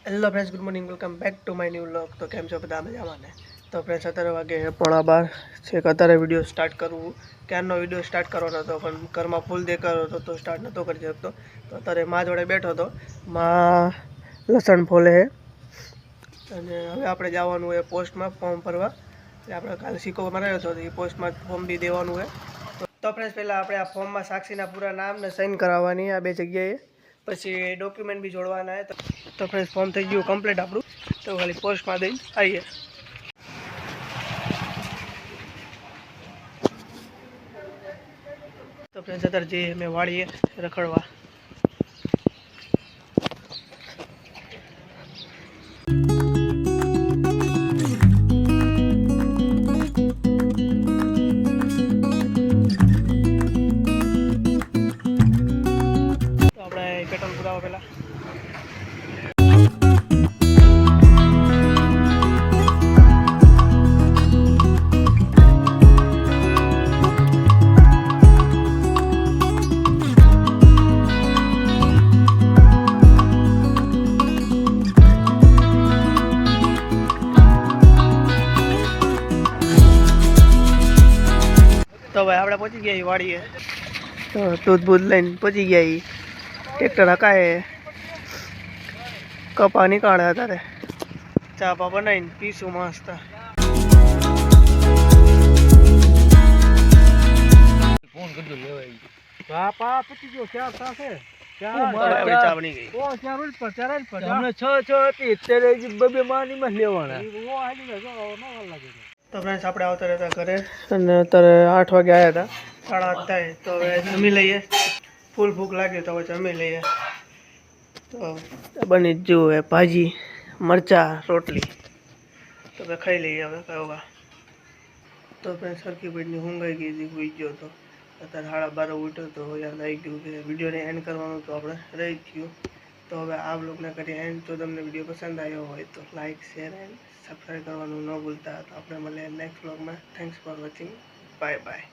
Hello friends, good morning, welcome back to my new vlog. તો કેમ છો બધા મજામાં ને? તો ફ્રેન્ડ્સ, 17 વાગે 11:15 છે કે અત્યારે વિડીયો સ્ટાર્ટ કરવું. ક્યારનો વિડીયો સ્ટાર્ટ કરવાનો હતો પણ ઘરમાં ફૂલ દેખાડો હતો તો સ્ટાર્ટ નહોતો કરી શકતો. તો અત્યારે મા જોડે બેઠો હતો. મા લસણ ફોલે છે અને હવે આપણે જવાનું હોય પોસ્ટમાં ફોર્મ ભરવા. એટલે આપણે કાલે સિક્કો મરાયો હતો એ પોસ્ટમાં ફોર્મ બી દેવાનું હોય. તો ફ્રેન્ડ્સ, પહેલાં આપણે આ ફોર્મમાં સાક્ષીના પૂરા નામ ને સાઇન કરાવવાની આ બે જગ્યાએ, પછી ડોક્યુમેન્ટ બી જોડવાના છે. તો ફ્રેન્ડ્સ, ફોર્મ થઈ ગયું કમ્પ્લીટ આપણું. તો ખાલી પોસ્ટમાં દઈને આવીએ. તો ફ્રેન્ડ્સ, અત્યારે જઈએ અમે વાળીએ રખડવા. તો આપણે પેટ્રોલ પુરાવા પહેલાં તો ભાઈ આપણે પહોંચી ગયા વાડીએ. તો દૂધ બૂધ લઈને પહોંચી ગયા. ટ્રેક્ટર હકાય કપા નીકાળે અત્યારે ચા પા બનાવીને પીશું મસ્ત. ફોન કરજો લેવાય ચા પા પતી ગયો. ચાર થશે ચા બની ગઈ. અમને 6 હતી અત્યારે બબે માની માં લેવાના. તો ફ્રેન્ડ્સ, આપણે આવતા રહેતા ઘરે અને અત્યારે 8 વાગે આવ્યા હતા, 8:30 થાય. તો હવે જમી લઈએ. ફૂલ ભૂખ લાગી તો હવે જમી લઈએ. તો બની જ જુઓ એ ભાજી મરચાં રોટલી. તો હવે ખાઈ લઈએ હવે કહેવા. તો ફ્રેન્ડ્સ, સરખી પેટની ઊંઘ આવી ગઈ હતી, સૂઈ ગયો હતો. અત્યારે 12:30 ઉઠ્યો તો યાદ આવી ગયું કે વિડીયોને એન્ડ કરવાનું તો આપણે રહી ગયું. તો હવે આ બ્લોગને કરીએ એન્ડ. જો તમને વિડીયો પસંદ આવ્યો હોય તો લાઇક, શેર એન્ડ સબસ્ક્રાઈબ કરવાનું ન ભૂલતા. તો આપણે મળીએ નેક્સ્ટ બ્લોગમાં. Thanks for watching. Bye bye.